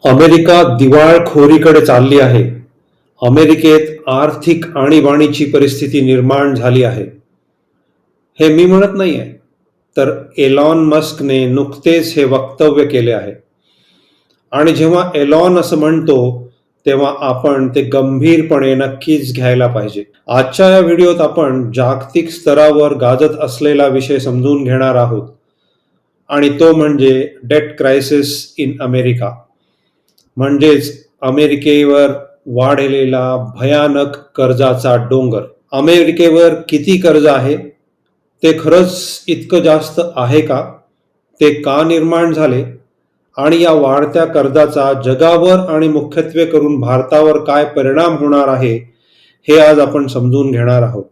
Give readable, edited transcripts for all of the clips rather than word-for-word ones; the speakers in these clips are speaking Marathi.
अमेरिका दिवाळखोरीकडे चालली आहे. अमेरिकेत आर्थिक आणीबाणीची परिस्थिती निर्माण झाली आहे. हे मी म्हणत नाहीये, तर एलॉन मस्कने नुकतेच हे वक्तव्य केले आहे. आणि जेव्हा एलॉन असं म्हणतो, तेव्हा आपण ते गंभीरपणे नक्कीच घ्यायला पाहिजे. आजच्या या व्हिडिओत आपण जागतिक स्तरावर गाजत असलेला विषय समजून घेणार आहोत, आणि तो म्हणजे डेट क्रायसिस इन अमेरिका. म्हणजेच अमेरिकेवर वाढलेला भयानक कर्जाचा डोंगर. अमेरिकेवर किती कर्ज आहे, ते खरंच इतकं जास्त आहे का, ते का निर्माण झाले, आणि या वाढत्या कर्जाचा जगावर आणि मुख्यत्वे करून भारतावर काय परिणाम होणार आहे, हे आज आपण समजून घेणार आहोत.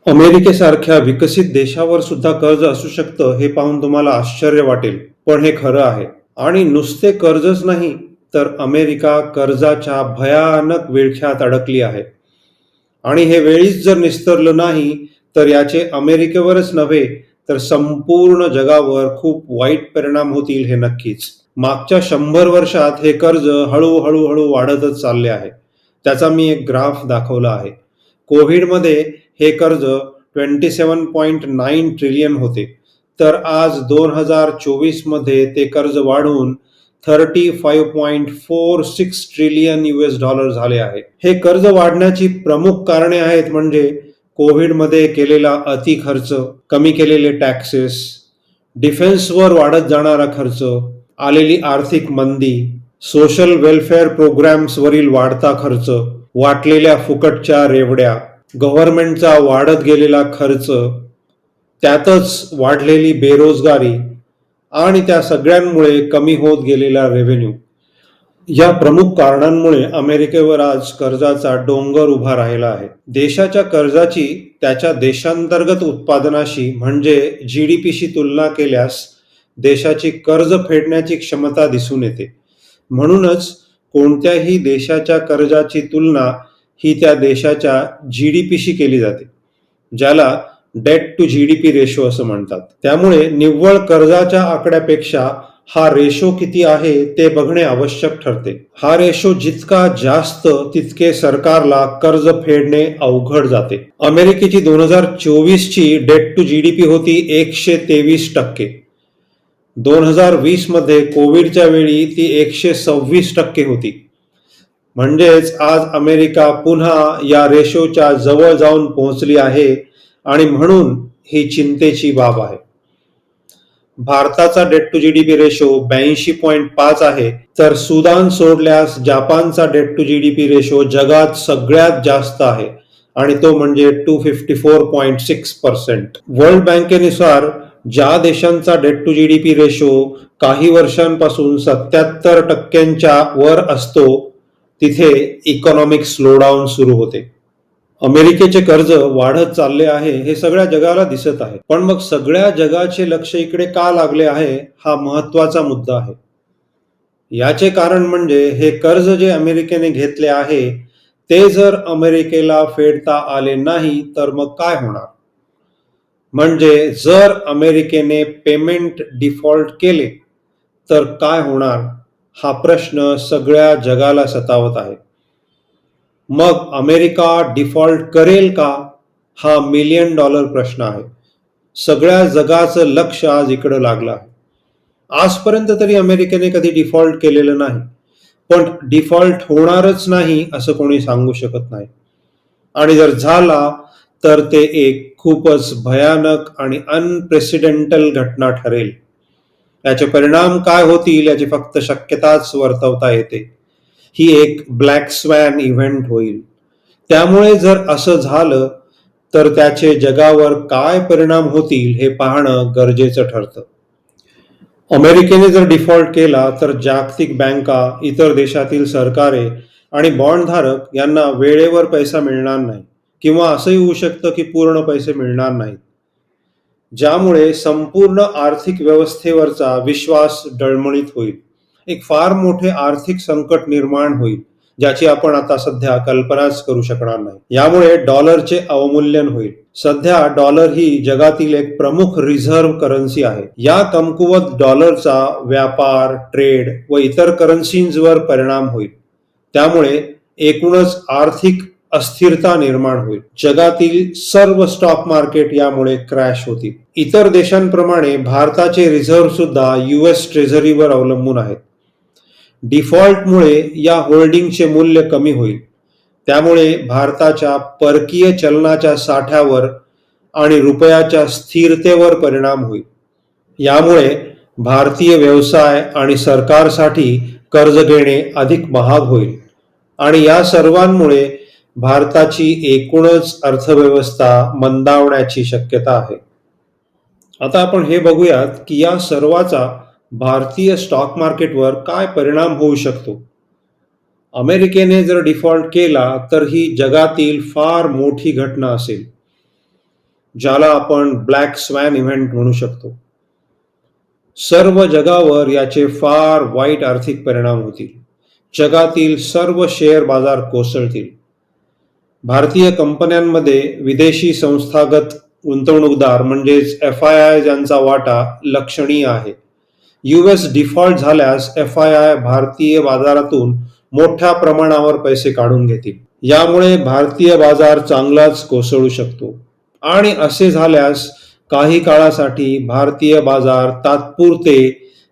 अमेरिकेसारख्या विकसित देशावर सुद्धा कर्ज असू शकतं हे पाहून तुम्हाला आश्चर्य वाटेल, पण हे खरं आहे. आणि नुसते कर्जच नाही, तर अमेरिका कर्जाच्या भयानक विळख्यात अडकली आहे. आणि हे वेळीच जर निस्तरलं नाही, तर याचे अमेरिकेवरच नव्हे, तर संपूर्ण जगावर खूप वाईट परिणाम होतील हे नक्कीच. मागच्या 100 वर्षात हे कर्ज हळूहळू वाढतच चालले आहे. त्याचा मी एक ग्राफ दाखवला आहे. कोविडमध्ये हे कर्ज 27.9 ट्रिलियन होते, तर आज 2024 मध्ये ते कर्ज वाढून 35.46 ट्रिलियन US$ झाले आहे. हे कर्ज वाढण्याची प्रमुख कारणे आहेत, म्हणजे कोविडमध्ये केलेला अति खर्च, कमी केलेले टॅक्सेस, डिफेन्सवर वाढत जाणारा खर्च, आलेली आर्थिक मंदी, सोशल वेलफेअर प्रोग्राम्सवरील वाढता खर्च, वाटलेल्या फुकटच्या रेवड्या, गव्हर्नमेंटचा वाढत गेलेला खर्च, त्यातच वाढलेली बेरोजगारी, आणि त्या सगळ्यांमुळे कमी होत गेलेला रेव्हेन्यू. या प्रमुख कारणांमुळे अमेरिकेवर आज कर्जाचा डोंगर उभा राहिला आहे. देशाच्या कर्जाची त्याच्या देशांतर्गत उत्पादनाशी म्हणजे GDPशी तुलना केल्यास देशाची कर्ज फेडण्याची क्षमता दिसून येते. म्हणूनच कोणत्याही देशाच्या कर्जाची तुलना ही त्या देशाच्या GDPशी केली जाते, ज्याला डेट टू GDP रेशो असं म्हणतात. त्यामुळे निव्वळ कर्जाच्या आकड्यापेक्षा हा रेशो किती आहे ते बघणे आवश्यक ठरते. हा रेशो जितका जास्त, तितके सरकारला कर्ज फेडणे अवघड जाते. अमेरिकेची 2024 ची डेट टू GDP होती 123%. 2020 मध्ये कोविडच्या वेळी ती 126% होती. म्हणजेच आज अमेरिका पुन्हा या रेशोच्या जवळ जाऊन पोहोचली आहे, आणि म्हणून ही चिंतेची बाब आहे. भारताचा डेट टू GDP रेशो 82.5 आहे, तर सुदान सोडल्यास जपानचा डेट टू GDP रेशो जगात सगळ्यात जास्त आहे, आणि तो म्हणजे 254.6%. वर्ल्ड बँकेनुसार ज्या देशांचा डेट टू GDP रेशो काही वर्षांपासून 77% वर असतो, तिथे इकॉनॉमिक स्लोडाऊन सुरू होते. अमेरिकेचे कर्ज वाढत चालले आहे हे सगळ्या जगाला दिसत आहे. पण मग सगळ्या जगाचे लक्ष इकडे का लागले आहे, हा महत्वाचा मुद्दा आहे. याचे कारण म्हणजे हे कर्ज जे अमेरिकेने घेतले आहे, ते जर अमेरिकेला फेडता आले नाही, तर मग काय होणार. म्हणजे जर अमेरिकेने पेमेंट डिफॉल्ट केले तर काय होणार, हा प्रश्न सगळ्या जगाला सतावत आहे. मग अमेरिका डिफॉल्ट करेल का, हा $1 मिलियन प्रश्न आहे. सगळ्या जगाचं लक्ष आज इकडं लागलं आहे. आजपर्यंत तरी अमेरिकेने कधी डिफॉल्ट केलेलं नाही, पण डिफॉल्ट होणारच नाही असं कोणी सांगू शकत नाही. आणि जर झाला तर ते एक खूपच भयानक आणि अनप्रेसिडेंटल घटना ठरेल. याचे परिणाम काय होतील याची फक्त शक्यताच वर्तवता येते. ही एक ब्लॅक स्वॅन इव्हेंट होईल. त्यामुळे जर असं झालं तर त्याचे जगावर काय परिणाम होतील हे पाहणं गरजेचं ठरतं. अमेरिकेने जर डिफॉल्ट केला तर जागतिक बँका, इतर देशातील सरकारे आणि बॉन्डधारक यांना वेळेवर पैसा मिळणार नाही, किंवा असंही होऊ शकतं की पूर्ण पैसे मिळणार नाहीत, ज्यामुळे संपूर्ण आर्थिक व्यवस्थेवरचा विश्वास डळमळीत होईल. एक फार मोठे आर्थिक संकट निर्माण होईल, ज्याची आपण आता सध्या कल्पनाच करू शकणार नाही. यामुळे डॉलरचे अवमूल्यन होईल. सध्या डॉलर ही जगातील एक प्रमुख रिझर्व्ह करन्सी आहे. या कमकुवत डॉलरचा व्यापार, ट्रेड व इतर करन्सींवर परिणाम होईल. त्यामुळे एकूणच आर्थिक अस्थिरता निर्माण होईल. जगातील सर्व स्टॉक मार्केट यामुळे क्रॅश होतील. इतर देशांप्रमाणे भारताचे रिझर्व्ह सुद्धा US ट्रेझरीवर अवलंबून आहेत. डिफॉल्टमुळे या होल्डिंगचे मूल्य कमी होईल. त्यामुळे भारताच्या परकीय चलनाच्या साठ्यावर आणि रुपयाच्या स्थिरतेवर परिणाम होईल. यामुळे भारतीय व्यवसाय आणि सरकारसाठी कर्ज घेणे अधिक महाग होईल आणि या सर्वांमुळे भारताची एकूणच अर्थव्यवस्था मंदावण्याची शक्यता आहे. आता आपण हे बघूयात की या सर्वाचा भारतीय स्टॉक मार्केटवर काय परिणाम होऊ शकतो. अमेरिकेने जर डिफॉल्ट केला तर ही जगातील फार मोठी घटना असेल, ज्याला आपण ब्लॅक स्वॅन इव्हेंट म्हणू शकतो. सर्व जगावर याचे फार वाईट आर्थिक परिणाम होतील. जगातील सर्व शेअर बाजार कोसळतील. भारतीय कंपन्यांमध्ये विदेशी संस्थागत गुंतवणूकदार म्हणजेच FII यांचा वाटा लक्षणीय आहे. US डिफॉल्ट झाल्यास FII भारतीय बाजारातून मोठ्या प्रमाणावर पैसे काढून घेतील. यामुळे भारतीय बाजार चांगलाच कोसळू शकतो आणि असे झाल्यास काही काळासाठी भारतीय बाजार तात्पुरते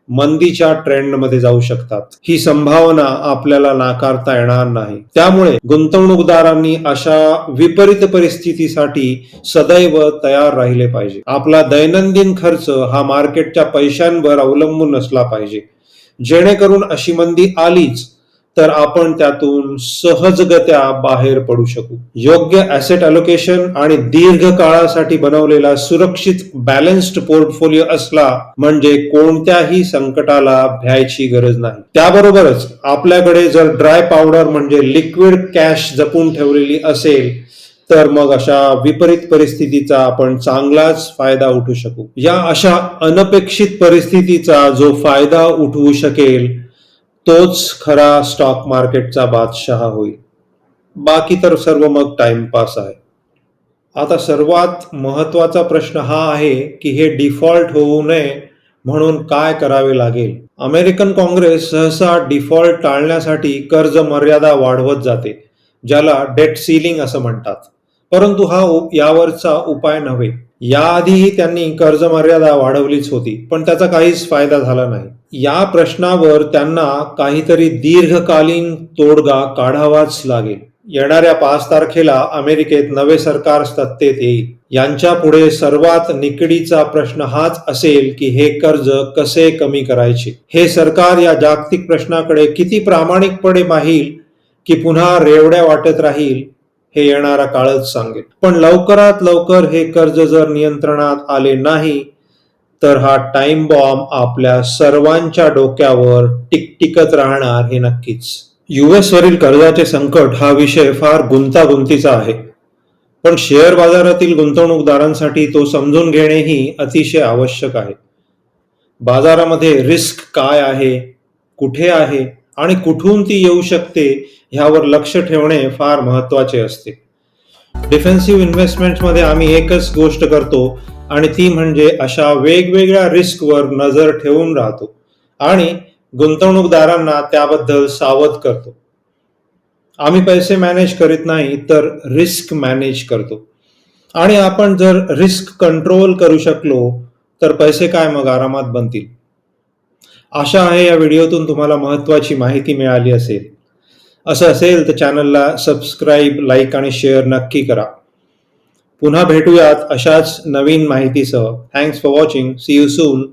मंदीच्या ट्रेंडमध्ये जाऊ शकतात. ही संभावना आपल्याला नाकारता येणार नाही. त्यामुळे गुंतवणूकदारांनी अशा विपरीत परिस्थितीसाठी सदैव तयार राहिले पाहिजे. आपला दैनंदिन खर्च हा मार्केटच्या पैशांवर अवलंबून नसला पाहिजे, जेणेकरून अशी मंदी आलीच तर आपण त्यातून सहजगत्या बाहेर पडू शकू. योग्य ॲसेट अलोकेशन आणि दीर्घ काळासाठी बनवलेला सुरक्षित बॅलन्स्ड पोर्टफोलिओ असला म्हणजे कोणत्याही संकटाला भ्यायची गरज नाही. त्याबरोबरच आपल्याकडे जर ड्राय पावडर म्हणजे लिक्विड कॅश जपून ठेवलेली असेल तर मग अशा विपरीत परिस्थितीचा आपण चांगलाच फायदा उठवू शकू. या अशा अनपेक्षित परिस्थितीचा जो फायदा उठवू शकेल तोच खरा स्टॉक मार्केटचा बादशाह होईल. बाकी तर सर्व मग टाइमपास आहे. आता सर्वात महत्वाचा प्रश्न हा आहे की हे डिफॉल्ट होऊ नये म्हणून काय करावे लागेल. अमेरिकन काँग्रेस सहसा डिफॉल्ट टाळण्यासाठी कर्ज मर्यादा वाढवत जाते, ज्याला डेट सीलिंग असं म्हणतात. परंतु हा यावरचा उपाय नव्हे. याआधीही त्यांनी कर्ज मर्यादा वाढवलीच होती, पण त्याचा काहीच फायदा झाला नाही. या प्रश्नावर त्यांना काहीतरी दीर्घकालीन तोडगा काढावाच लागेल. येणाऱ्या 5 तारखेला अमेरिकेत नवे सरकार सत्तेत येईल. यांच्या पुढे सर्वात निकडीचा प्रश्न हाच असेल की हे कर्ज कसे कमी करायचे. हे सरकार या जागतिक प्रश्नाकडे किती प्रामाणिकपणे पाहिल की पुन्हा रेवड्या वाटत राहील हे येणारा काळच सांगेल. पण लवकरात लवकर हे कर्ज जर नियंत्रणात आले नाही तर हा टाइम बॉम्ब आपल्या सर्वांच्या डोक्यावर टिकटिकत राहणार हे नक्कीच. US वरील कर्जाचे संकट हा विषय फार गुंतागुंतीचा आहे, पण शेअर बाजारातील गुंतवणूकदारांसाठी तो समजून घेणेही अतिशय आवश्यक आहे. बाजारामध्ये रिस्क काय आहे, कुठे आहे आणि कुठून ती येऊ शकते ह्यावर लक्ष ठेवणे फार महत्वाचे असते. डिफेन्सिव्ह इन्व्हेस्टमेंटमध्ये आम्ही एकच गोष्ट करतो आणि ती म्हणजे अशा वेगवेगळ्या रिस्कवर नजर ठेवून राहतो आणि गुंतवणूकदारांना त्याबद्दल सावध करतो. आम्ही पैसे मॅनेज करीत नाही तर रिस्क मॅनेज करतो आणि आपण जर रिस्क कंट्रोल करू शकलो तर पैसे काय मग आरामात बनतील. आशा आहे या व्हिडिओतून तुम्हाला महत्त्वाची माहिती मिळाली असेल. असं असेल तर चॅनलला सबस्क्राईब, लाईक आणि शेअर नक्की करा. पुन्हा भेटूयात अशाच नवीन माहितीसह. Thanks for watching. See you soon.